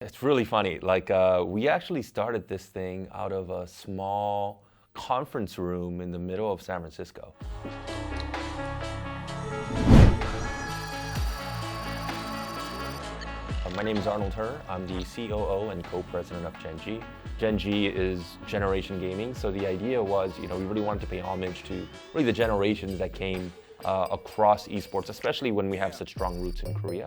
It's really funny. We actually started this thing out of a small conference room in the middle of San Francisco. My name is Arnold Her. I'm the COO and co-president of GenG. GenG is Generation Gaming, so the idea was, we really wanted to pay homage to really the generations that came across esports, especially when we have such strong roots in Korea.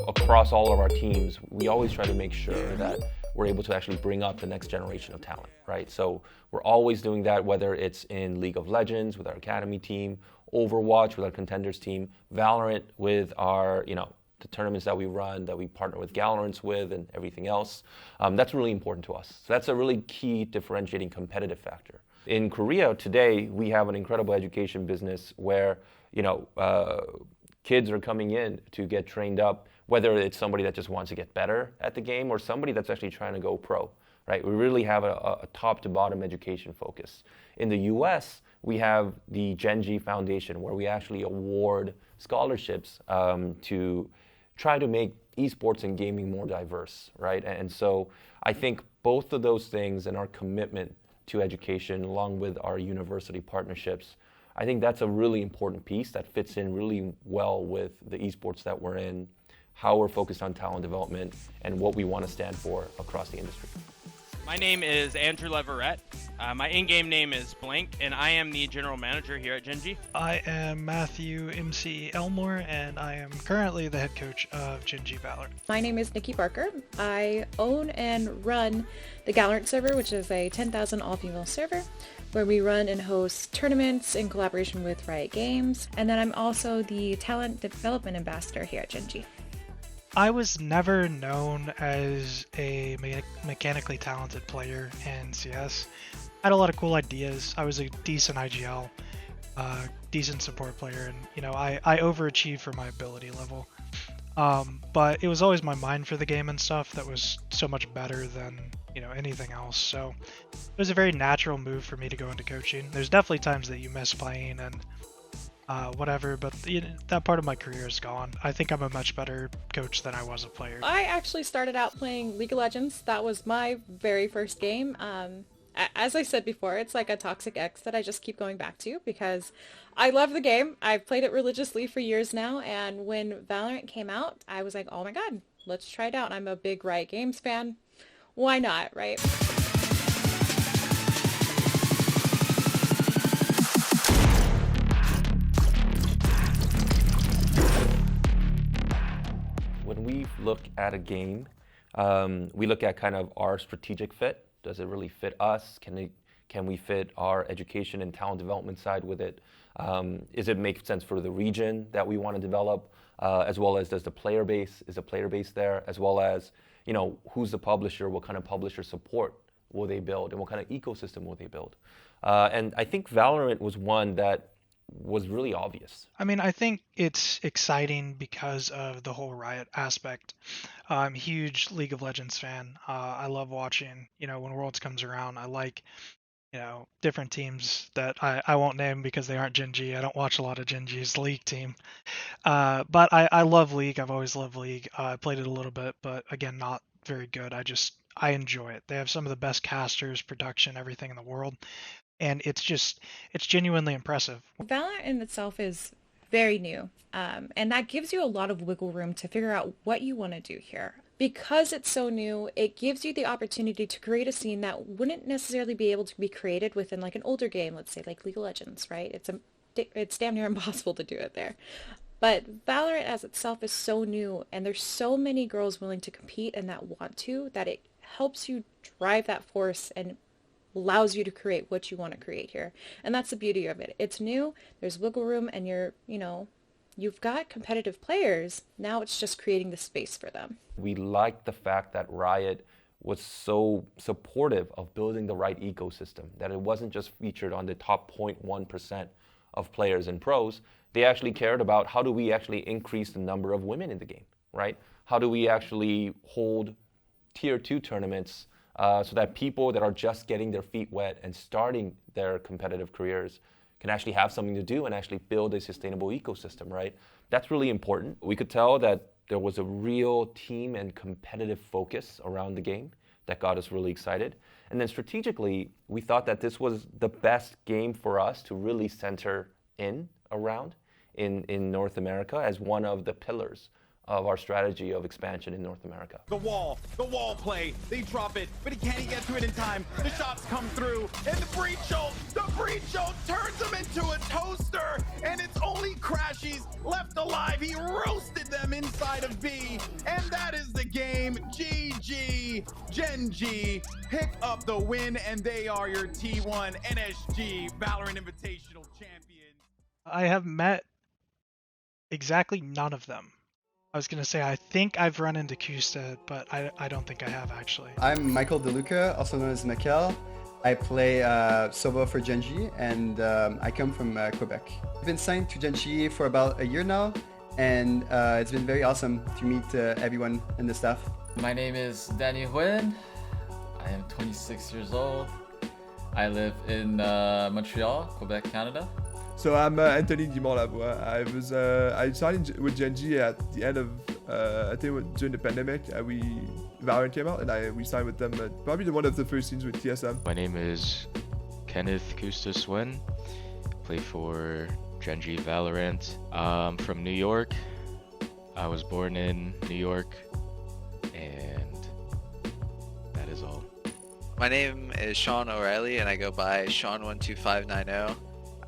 Across all of our teams, we always try to make sure that we're able to actually bring up the next generation of talent, right? So we're always doing that, whether it's in League of Legends with our academy team, Overwatch with our contenders team, Valorant with our, the tournaments that we run, that we partner with Galorants with, and everything else. That's really important to us. So that's a really key differentiating competitive factor. In Korea today, we have an incredible education business where, kids are coming in to get trained up, whether it's somebody that just wants to get better at the game or somebody that's actually trying to go pro, right? We really have a top to bottom education focus. In the US, we have the Gen.G Foundation, where we actually award scholarships to try to make esports and gaming more diverse, right? And so I think both of those things and our commitment to education, along with our university partnerships, I think that's a really important piece that fits in really well with the esports that we're in, how we're focused on talent development, and what we want to stand for across the industry. My name is Andrew Leverett. My in-game name is Blank, and I am the general manager here at GenG. I am Matthew MC Elmore, and I am currently the head coach of Gen.G Valorant. My name is Nikki Barker. I own and run the Galorant server, which is a 10,000 all-female server, where we run and host tournaments in collaboration with Riot Games. And then I'm also the talent development ambassador here at GenG. I was never known as a mechanically talented player in CS. I had a lot of cool ideas. I was a decent IGL, decent support player, and I overachieved for my ability level. But it was always my mind for the game and stuff that was so much better than anything else. So it was a very natural move for me to go into coaching. There's definitely times that you miss playing and whatever, but that part of my career is gone. I think I'm a much better coach than I was a player. I actually started out playing League of Legends. That was my very first game. As I said before, it's like a toxic ex that I just keep going back to because I love the game. I've played it religiously for years now, and when Valorant came out, I was like, oh my god, let's try it out. I'm a big Riot Games fan. Why not, right? When we look at a game, we look at kind of our strategic fit. Does it really fit us? Can we fit our education and talent development side with it? Is it make sense for the region that we want to develop, as well as is the player base there, as well as who's the publisher, what kind of publisher support will they build, and what kind of ecosystem will they build? And I think Valorant was one that was really obvious. I mean, I think it's exciting because of the whole Riot aspect. I'm a huge League of Legends fan. I love watching, when Worlds comes around. I like, different teams that I won't name because they aren't Gen.G. I don't watch a lot of Gen.G's League team. But I love League. I've always loved League. I played it a little bit, but again, not very good. I enjoy it. They have some of the best casters, production, everything in the world. And it's genuinely impressive. Valorant in itself is very new, and that gives you a lot of wiggle room to figure out what you want to do here. Because it's so new, it gives you the opportunity to create a scene that wouldn't necessarily be able to be created within like an older game, let's say like League of Legends, right? It's damn near impossible to do it there. But Valorant as itself is so new, and there's so many girls willing to compete and that want to, that it helps you drive that force and allows you to create what you want to create here. And that's the beauty of it. It's new, there's wiggle room, and you've got competitive players. Now it's just creating the space for them. We liked the fact that Riot was so supportive of building the right ecosystem, that it wasn't just featured on the top 0.1% of players and pros. They actually cared about how do we actually increase the number of women in the game, right? How do we actually hold tier 2 tournaments so that people that are just getting their feet wet and starting their competitive careers can actually have something to do and actually build a sustainable ecosystem, right? That's really important. We could tell that there was a real team and competitive focus around the game that got us really excited. And then strategically, we thought that this was the best game for us to really center in around in North America as one of the pillars of our strategy of expansion in North America. The wall play, they drop it, but he can't get to it in time. The shots come through, and the breach ult turns him into a toaster, and it's only Crashies left alive. He roasted them inside of B, and that is the game. GG, Gen.G pick up the win, and they are your T1 NSG Valorant Invitational champions. I have met exactly none of them. I was going to say, I think I've run into Kusta, but I don't think I have, actually. I'm Michael DeLuca, also known as Mikel. I play solo for Gen.G, and I come from Quebec. I've been signed to Gen.G for about a year now, and it's been very awesome to meet everyone in the staff. My name is Danny Nguyen. I am 26 years old. I live in Montreal, Quebec, Canada. So I'm Anthony Dumont-Lavoie. I signed with Gen.G at the end of I think during the pandemic. Valorant came out and we signed with them. Probably one of the first teams with TSM. My name is Kenneth Kustas-Win. Play for Gen.G Valorant. I'm from New York. I was born in New York, and that is all. My name is Sean O'Reilly, and I go by Sean12590.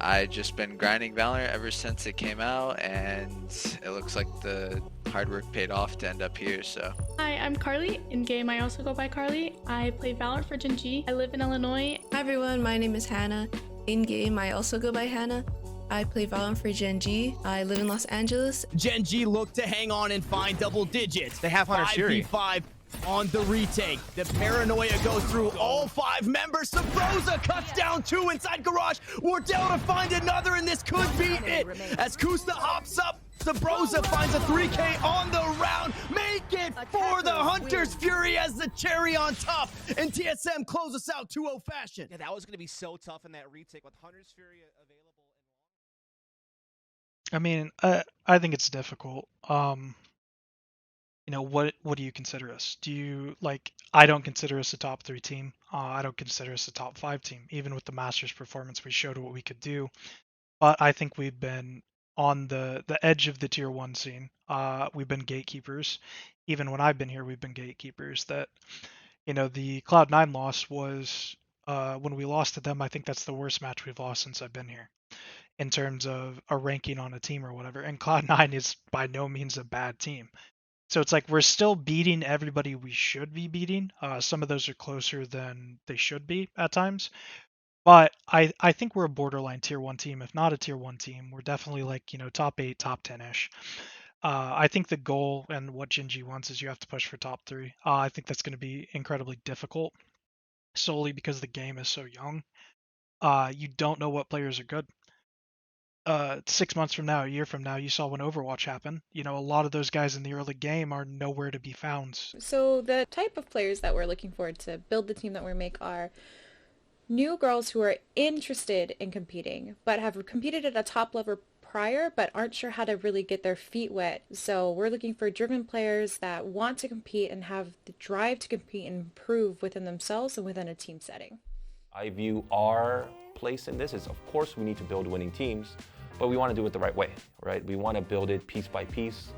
I've just been grinding Valorant ever since it came out, and it looks like the hard work paid off to end up here, so. Hi, I'm Carly. In game, I also go by Carly. I play Valorant for Gen.G. I live in Illinois. Hi everyone, my name is Hannah. In game, I also go by Hannah. I play Valorant for Gen.G. I live in Los Angeles. Gen.G look to hang on and find double digits. They have Hunter Fury. 5v5 on the retake. The paranoia goes through all 5 members. Sabrosa cuts down 2 inside garage. Wardell to find another, and this could be it. As Kusta hops up, Sabrosa finds a 3K on the round. Make it for the Hunter's Fury as the cherry on top. And TSM closes out 2-0 fashion. Yeah, that was going to be so tough in that retake with Hunter's Fury available. I mean, I think it's difficult. You know, what do you consider us? Do you, like, I don't consider us a top 3 team. I don't consider us a top 5 team. Even with the Masters performance, we showed what we could do. But I think we've been on the edge of the tier 1 scene. We've been gatekeepers. Even when I've been here, we've been gatekeepers. That, you know, the Cloud9 loss was, when we lost to them, I think that's the worst match we've lost since I've been here, in terms of a ranking on a team or whatever. And Cloud9 is by no means a bad team. So it's like we're still beating everybody we should be beating. Some of those are closer than they should be at times. But I think we're a borderline tier 1 team, if not a tier 1 team. We're definitely like, you know, top 8, top 10-ish. I think the goal and what Gen.G wants is you have to push for top 3. I think that's going to be incredibly difficult, solely because the game is so young. You don't know what players are good. 6 months from now, a year from now, you saw when Overwatch happened. You know, a lot of those guys in the early game are nowhere to be found. So the type of players that we're looking for to build the team that we make are new girls who are interested in competing, but have competed at a top level prior, but aren't sure how to really get their feet wet. So we're looking for driven players that want to compete and have the drive to compete and improve within themselves and within a team setting. I view our place in this is, of course, we need to build winning teams, but we want to do it the right way, right? We want to build it piece by piece.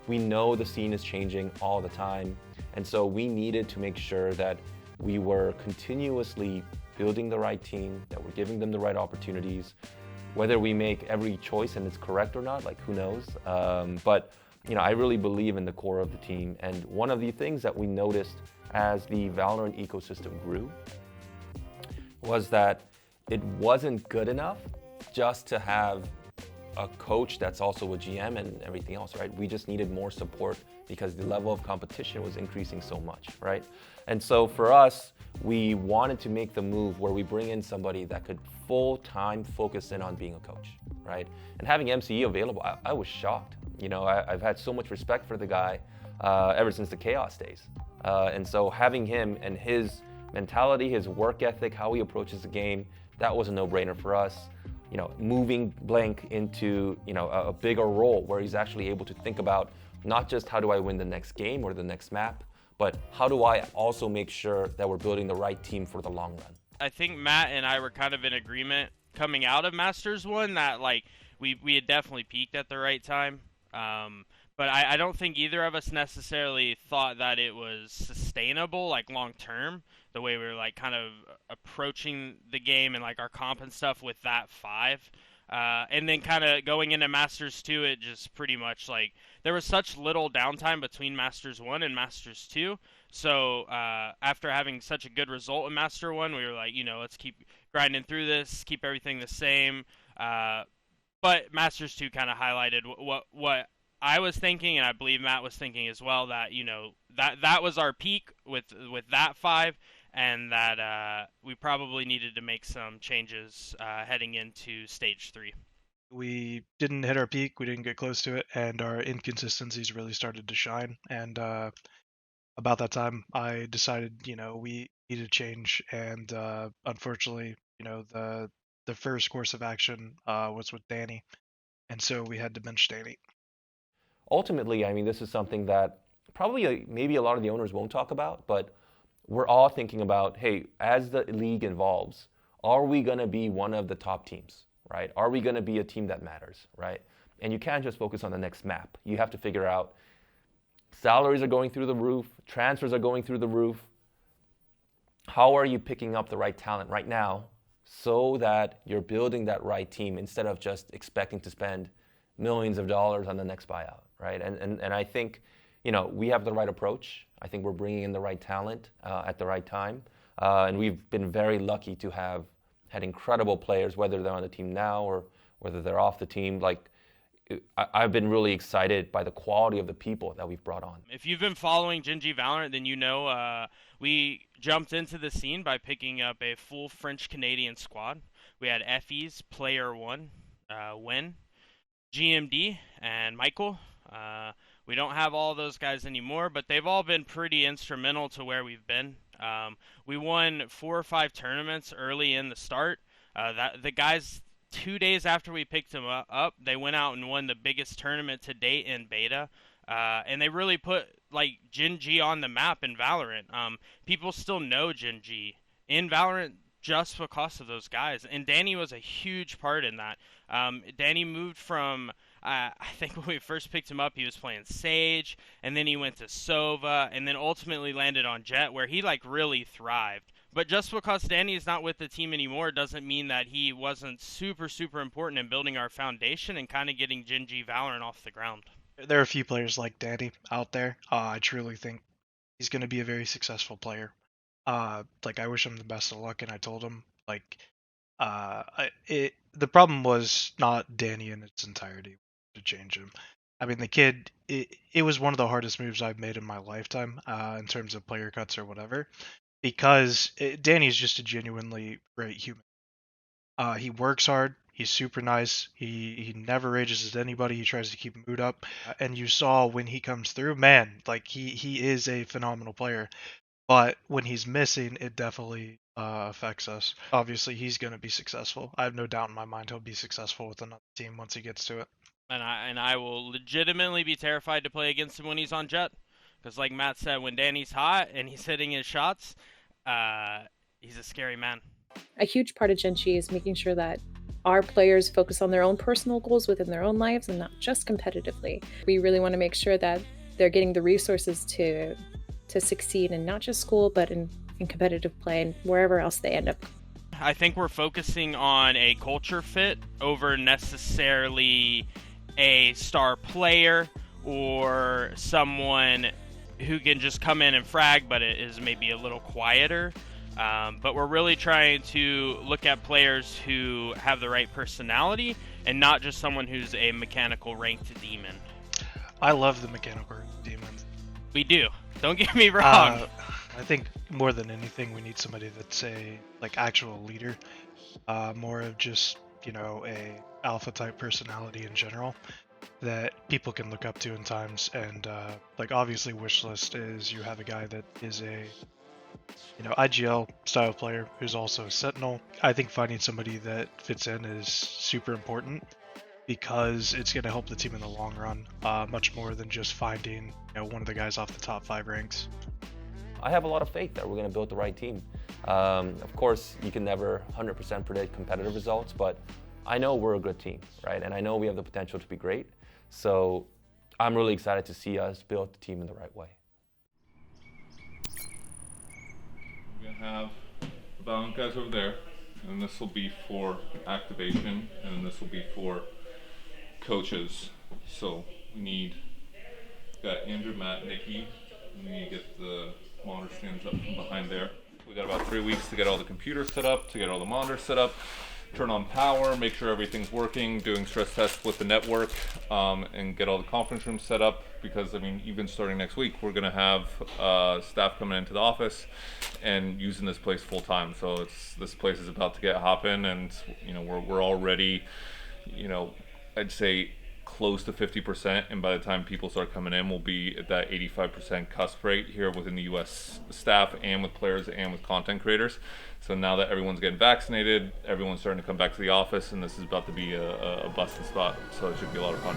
We know the scene is changing all the time, and so we needed to make sure that we were continuously building the right team, that we're giving them the right opportunities. Whether we make every choice and it's correct or not, like, who knows? But you know, I really believe in the core of the team, and one of the things that we noticed as the Valorant ecosystem grew was that it wasn't good enough just to have a coach that's also a GM and everything else, right? We just needed more support because the level of competition was increasing so much, right? And so for us, we wanted to make the move where we bring in somebody that could full-time focus in on being a coach, right? And having MCE available, I was shocked. You know, I've had so much respect for the guy ever since the Chaos days. And so having him and his mentality, his work ethic, how he approaches the game, that was a no-brainer for us. moving Blank into, a bigger role where he's actually able to think about not just how do I win the next game or the next map, but how do I also make sure that we're building the right team for the long run. I think Matt and I were kind of in agreement coming out of Masters 1 that we had definitely peaked at the right time. But I don't think either of us necessarily thought that it was sustainable, long term, the way we were kind of approaching the game and our comp and stuff with that 5. And then kind of going into Masters 2, it just pretty much there was such little downtime between Masters 1 and Masters 2. So after having such a good result in Master 1, we were let's keep grinding through this, keep everything the same. But Masters 2 kind of highlighted what I was thinking, and I believe Matt was thinking as well, that that was our peak with that 5, and that we probably needed to make some changes heading into stage 3. We didn't hit our peak, we didn't get close to it, and our inconsistencies really started to shine. And about that time, I decided, we needed a change, and unfortunately, the first course of action was with Danny, and so we had to bench Danny. Ultimately, this is something that probably maybe a lot of the owners won't talk about, but we're all thinking about, hey, as the league evolves, are we going to be one of the top teams, right? Are we going to be a team that matters, right? And you can't just focus on the next map. You have to figure out salaries are going through the roof, transfers are going through the roof. How are you picking up the right talent right now so that you're building that right team instead of just expecting to spend millions of dollars on the next buyout, right? And I think, we have the right approach. I think we're bringing in the right talent at the right time. And we've been very lucky to have had incredible players, whether they're on the team now or whether they're off the team. I've been really excited by the quality of the people that we've brought on. If you've been following Gen.G Valorant, then we jumped into the scene by picking up a full French-Canadian squad. We had Effie's Player 1, Win, GMD, and Michael. We don't have all those guys anymore, but they've all been pretty instrumental to where we've been. We won 4 or 5 tournaments early in the start. The guys, 2 days after we picked them up, they went out and won the biggest tournament to date in beta. And they really put Gen.G on the map in Valorant. People still know Gen.G in Valorant just because of those guys, and Danny was a huge part in that. Danny moved from, I think when we first picked him up, he was playing Sage, and then he went to Sova, and then ultimately landed on Jet, where he really thrived. But just because Danny is not with the team anymore doesn't mean that he wasn't super, super important in building our foundation and kind of getting Gen.G Valorant off the ground. There are a few players like Danny out there. I truly think he's going to be a very successful player. I wish him the best of luck, and I told him, the problem was not Danny in its entirety to change him. The kid, it was one of the hardest moves I've made in my lifetime, in terms of player cuts or whatever, because Danny's just a genuinely great human. He works hard. He's super nice. He never rages at anybody. He tries to keep mood up. And you saw when he comes through, man, he is a phenomenal player. But when he's missing, it definitely affects us. Obviously, he's going to be successful. I have no doubt in my mind he'll be successful with another team once he gets to it. And I will legitimately be terrified to play against him when he's on Jet. Because like Matt said, when Danny's hot and he's hitting his shots, he's a scary man. A huge part of Gen.G is making sure that our players focus on their own personal goals within their own lives and not just competitively. We really want to make sure that they're getting the resources to succeed in not just school, but in competitive play and wherever else they end up. I think we're focusing on a culture fit over necessarily a star player or someone who can just come in and frag, but it is maybe a little quieter. But we're really trying to look at players who have the right personality and not just someone who's a mechanical ranked demon. I love the mechanical demons. We do. Don't get me wrong. I think more than anything, we need somebody that's a actual leader, more of just a alpha type personality in general that people can look up to in times. And obviously, wish list is you have a guy that is a IGL style player who's also a Sentinel. I think finding somebody that fits in is super important because it's going to help the team in the long run, much more than just finding one of the guys off the top 5 ranks. I have a lot of faith that we're going to build the right team. Of course, you can never 100% predict competitive results, but I know we're a good team, right? And I know we have the potential to be great. So I'm really excited to see us build the team in the right way. We're going to have the Valorant guys over there, and this will be for activation, and then this will be for coaches. So we got Andrew, Matt, Nikki. We need to get the monitor stands up from behind there. We got about 3 weeks to get all the computers set up, to get all the monitors set up, turn on power, make sure everything's working, doing stress tests with the network, and get all the conference rooms set up. Because I mean, even starting next week, we're gonna have staff coming into the office and using this place full time. So this place is about to get hopping, and we're already, I'd say close to 50%, and by the time people start coming in, we'll be at that 85% cusp rate here within the US staff and with players and with content creators. So now that everyone's getting vaccinated, everyone's starting to come back to the office, and this is about to be a busting spot, so it should be a lot of fun.